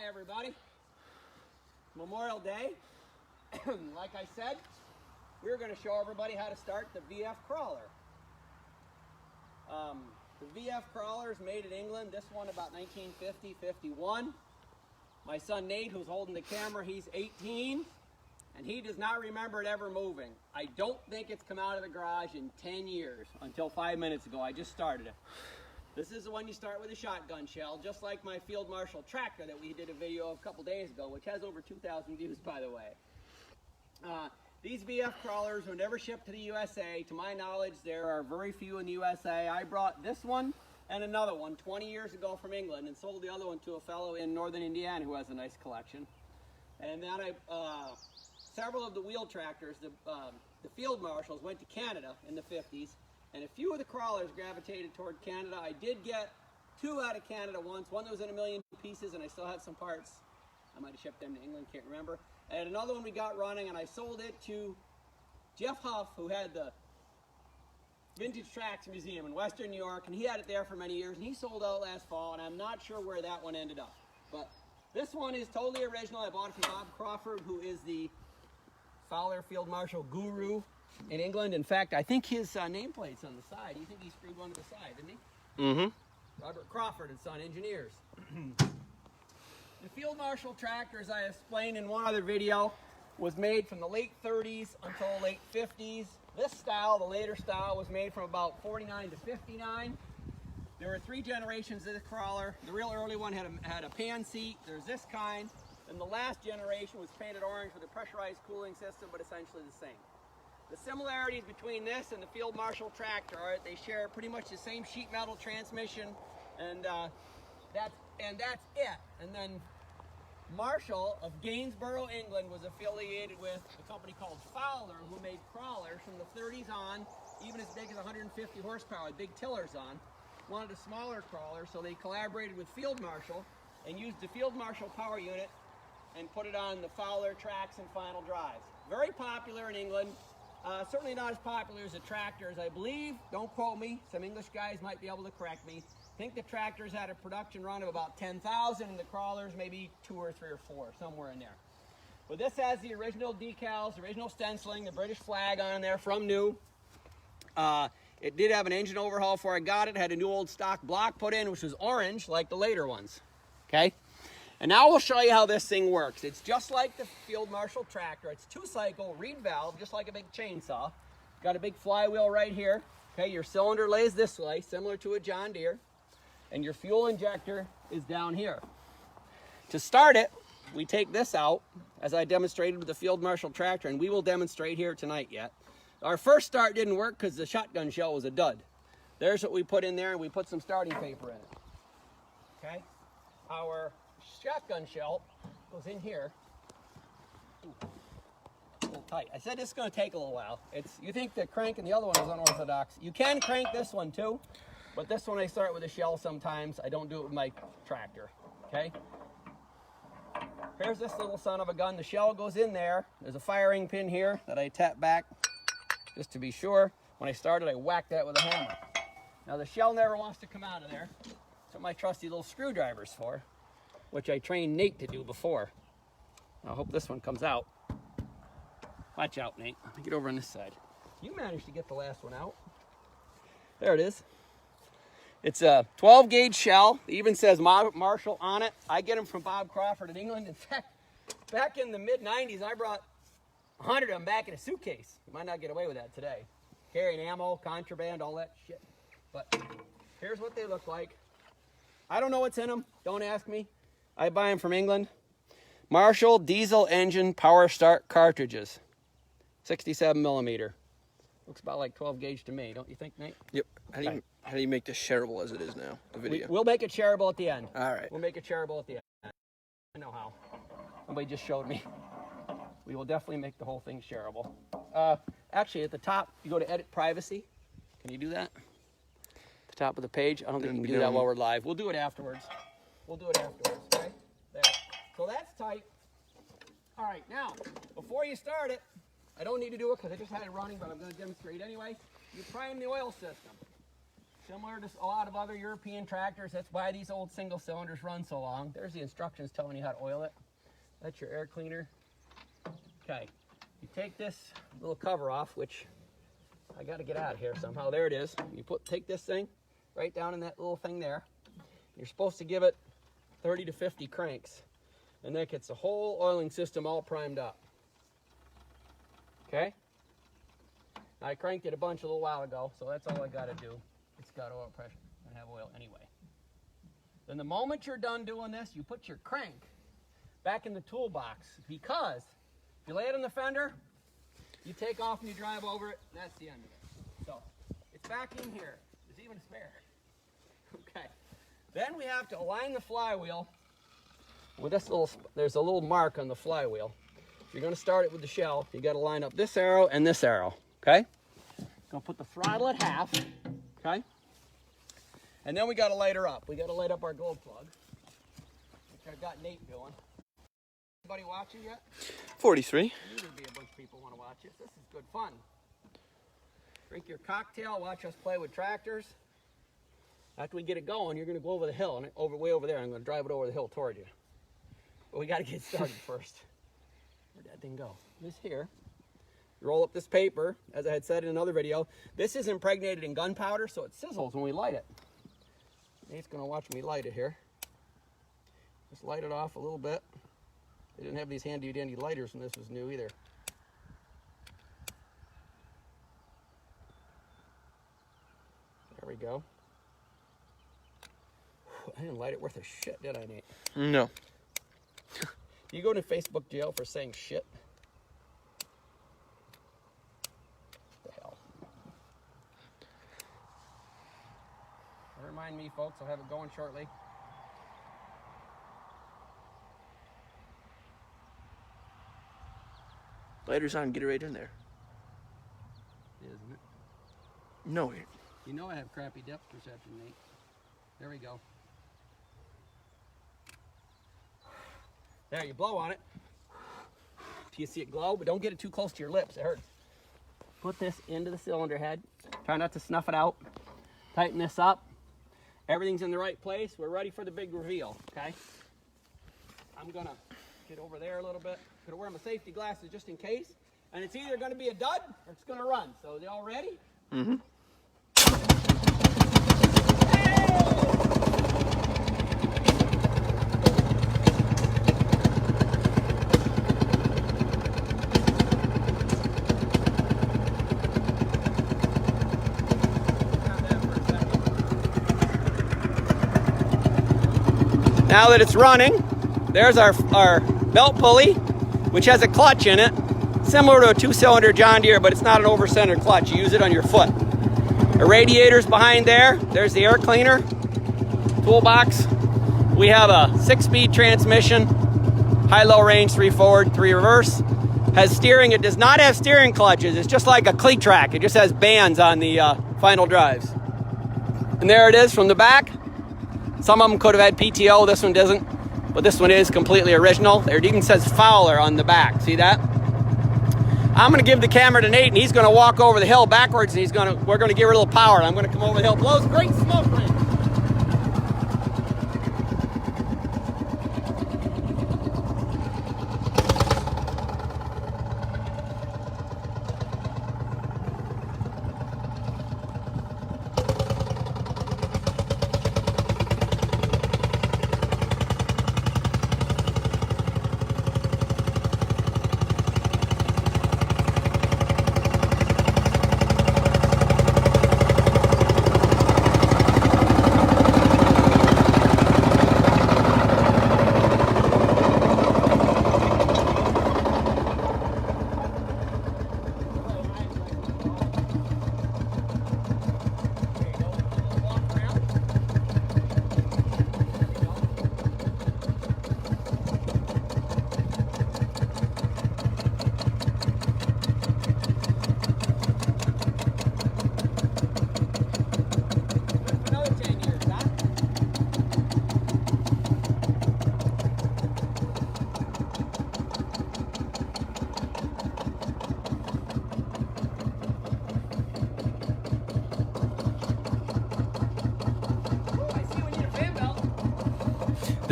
Hi everybody. Memorial Day. Like I said, we're going to show everybody how to start the VF crawler. The VF crawler is made in England. This one about 1950-51. My son Nate, who's holding the camera, he's 18, and he does not remember it ever moving. I don't think it's come out of the garage in 10 years, until 5 minutes ago. I just started it. This is the one you start with a shotgun shell, just like my Field Marshal tractor that we did a video of a couple days ago, which has over 2,000 views, by the way. These VF crawlers were never shipped to the USA. To my knowledge, there are very few in the USA. I brought this one and another one 20 years ago from England and sold the other one to a fellow in northern Indiana who has a nice collection. And then several of the wheel tractors, the Field Marshals, went to Canada in the 50s, and a few of the crawlers gravitated toward Canada. I did get 2 out of Canada once. One that was in 1,000,000 pieces, and I still have some parts. I might have shipped them to England, can't remember. And another one we got running, and I sold it to Jeff Huff, who had the Vintage Tracks Museum in Western New York, and he had it there for many years, and he sold out last fall, and I'm not sure where that one ended up. But this one is totally original. I bought it from Bob Crawford, who is the Fowler Field Marshal guru in England. In fact, I think his nameplate's on the side. You think he screwed one to the side, didn't he? Mm-hmm. Robert Crawford and Son Engineers. The Field Marshal tractor, as I explained in one other video, was made from the late 30s until late 50s. This style, the later style, was made from about 49 to 59. There were 3 generations of the crawler. The real early one had a pan seat. There's this kind. And the last generation was painted orange with a pressurized cooling system, but essentially the same. The similarities between this and the Field Marshal tractor are they share pretty much the same sheet metal transmission, and that's it. And then Marshall of Gainsborough, England, was affiliated with a company called Fowler, who made crawlers from the 30s on, even as big as 150 horsepower, with big tillers on. Wanted a smaller crawler, so they collaborated with Field Marshal and used the Field Marshal power unit and put it on the Fowler tracks and final drives. Very popular in England. Certainly not as popular as the tractors. I believe, don't quote me, some English guys might be able to correct me. I think the tractors had a production run of about 10,000 and the crawlers maybe 2 or 3 or 4, somewhere in there. But this has the original decals, the original stenciling, the British flag on there from new. It did have an engine overhaul before I got it. It had a new old stock block put in, which was orange like the later ones. Okay? And now we'll show you how this thing works. It's just like the Field Marshal tractor. It's 2-cycle reed valve, just like a big chainsaw. Got a big flywheel right here. Okay, your cylinder lays this way, similar to a John Deere. And your fuel injector is down here. To start it, we take this out, as I demonstrated with the Field Marshal tractor, and we will demonstrate here tonight yet. Our first start didn't work because the shotgun shell was a dud. There's what we put in there, and we put some starting paper in it. Okay? Our shotgun shell goes in here. Ooh, a little tight. I said this is going to take a little while. You think the crank and the other one is unorthodox. You can crank this one too. But this one I start with a shell sometimes. I don't do it with my tractor, okay? Here's this little son of a gun. The shell goes in there. There's a firing pin here that I tap back just to be sure. When I started, I whacked that with a hammer. Now the shell never wants to come out of there. That's what my trusty little screwdriver's for, which I trained Nate to do before. I hope this one comes out. Watch out, Nate. Let me get over on this side. You managed to get the last one out. There it is. It's a 12-gauge shell. It even says Marshall on it. I get them from Bob Crawford in England. In fact, back in the mid-90s, I brought 100 of them back in a suitcase. You might not get away with that today. Carrying ammo, contraband, all that shit. But here's what they look like. I don't know what's in them. Don't ask me. I buy them from England. Marshall diesel engine power start cartridges. 67 millimeter. Looks about like 12 gauge to me, don't you think, Nate? Yep. How do you make this shareable as it is now, the video? We'll make it shareable at the end. All right. We'll make it shareable at the end. I know how. Somebody just showed me. We will definitely make the whole thing shareable. Actually, at the top, you go to Edit Privacy. Can you do that? The top of the page? I don't think you can do that while we're live. We'll do it afterwards. Okay? There. So that's tight. All right, now, before you start it, I don't need to do it because I just had it running, but I'm going to demonstrate anyway. You prime the oil system. Similar to a lot of other European tractors, that's why these old single cylinders run so long. There's the instructions telling you how to oil it. That's your air cleaner. Okay, you take this little cover off, which I got to get out of here somehow. There it is. You take this thing right down in that little thing there. You're supposed to give it 30 to 50 cranks, and that gets the whole oiling system all primed up. Okay? I cranked it a bunch a little while ago, so that's all I got to do. It's got oil pressure and have oil anyway. Then the moment you're done doing this, you put your crank back in the toolbox, because if you lay it on the fender, you take off and you drive over it, and that's the end of it. So it's back in here. There's even a spare. Okay. Then we have to align the flywheel with this little, there's a little mark on the flywheel. If you're going to start it with the shell, you got to line up this arrow and this arrow. Okay? Going to put the throttle at half. Okay? And then we got to light her up. We got to light up our glow plug, which I've got Nate doing. Anybody watching yet? 43. I knew there'd be a bunch of people want to watch this. This is good fun. Drink your cocktail, watch us play with tractors. After we get it going, you're going to go over the hill, and way over there. I'm going to drive it over the hill toward you. But we got to get started first. Where'd that thing go? This here. You roll up this paper, as I had said in another video. This is impregnated in gunpowder, so it sizzles when we light it. Nate's going to watch me light it here. Just light it off a little bit. They didn't have these handy-dandy lighters when this was new either. There we go. I didn't light it worth a shit, did I, Nate? No. You go to Facebook jail for saying shit? What the hell? Never mind me, folks. I'll have it going shortly. Lighter's on. Get it right in there. Isn't it? No. You know I have crappy depth perception, Nate. There we go. There, you blow on it. Do you see it glow? But don't get it too close to your lips. It hurts. Put this into the cylinder head. Try not to snuff it out. Tighten this up. Everything's in the right place. We're ready for the big reveal, okay? I'm going to get over there a little bit. I'm going to wear my safety glasses just in case. And it's either going to be a dud or it's going to run. So, they all ready? Mm-hmm. Now that it's running, there's our belt pulley, which has a clutch in it, similar to a 2-cylinder John Deere, but it's not an over-centered clutch. You use it on your foot. The radiator's behind there. There's the air cleaner toolbox. We have a 6-speed transmission, high-low range, 3 forward, 3 reverse. Has steering. It does not have steering clutches. It's just like a cleat track. It just has bands on the final drives. And there it is from the back. Some of them could have had PTO, this one doesn't, but this one is completely original. There it even says Fowler on the back, see that? I'm gonna give the camera to Nate, and he's gonna walk over the hill backwards, and we're gonna give her a little power, and I'm gonna come over the hill, blows great smoke rings.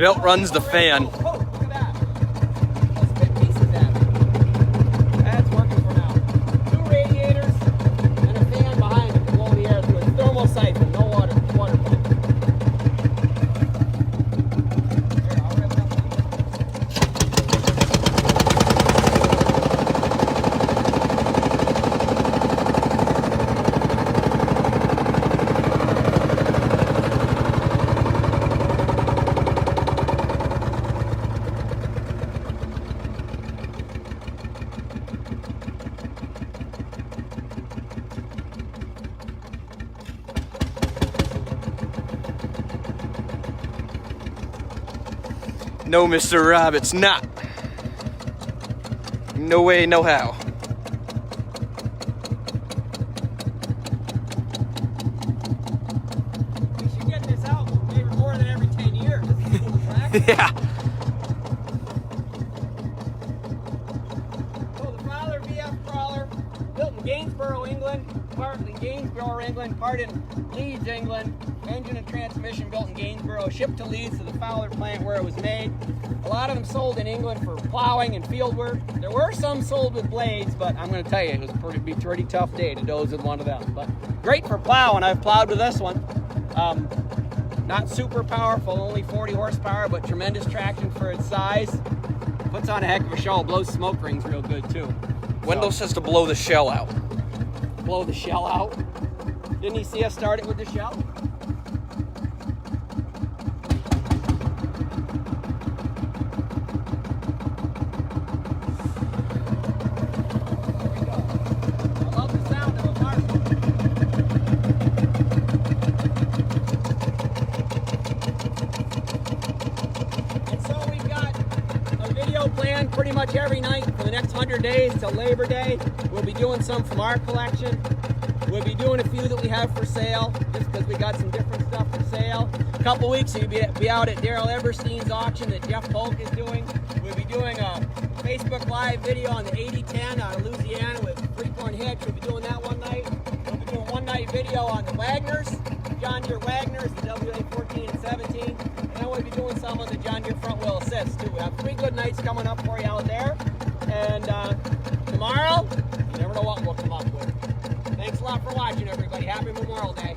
The belt runs the fan. Oh, look at that. Let's spit pieces at it. That's working for now. 2 radiators and a fan behind it to blow the air through it. Thermal siphon, no water pump. Here, I'll rev it up. No, Mr. Rob, it's not. No way, no how. We should get this out maybe more than every 10 years. This is a cool track. Yeah. So the Fowler VF crawler, built in Gainsborough, England, part in Gainsborough, England, part in Leeds, England. Engine and transmission built in Gainsborough, shipped to Leeds to the Fowler plant where it was made. A lot of them sold in England for plowing and field work. There were some sold with blades, but I'm going to tell you, it was a pretty tough day to doze with one of them. But great for plowing. I've plowed with this one. Not super powerful, only 40 horsepower, but tremendous traction for its size. Puts on a heck of a show. Blows smoke rings real good too. Wendell says to blow the shell out. Blow the shell out. Didn't he see us start it with the shell? Planned pretty much every night for the next 100 days till Labor Day. We'll be doing some from our collection. We'll be doing a few that we have for sale, just because we got some different stuff for sale. A couple weeks you'll be out at Daryl Eberstein's auction that Jeff Polk is doing. We'll be doing a Facebook Live video on the 8010 out of Louisiana with three-point hitch. We'll be doing that one night. We'll be doing one night video on the Wagners, John Deere Wagners, the WA14 and 17. And then we'll be doing some on the John Deere front wheel assist too. We have 3 good nights coming up for you out there. And tomorrow, you never know what we'll come up with. Thanks a lot for watching, everybody. Happy Memorial Day.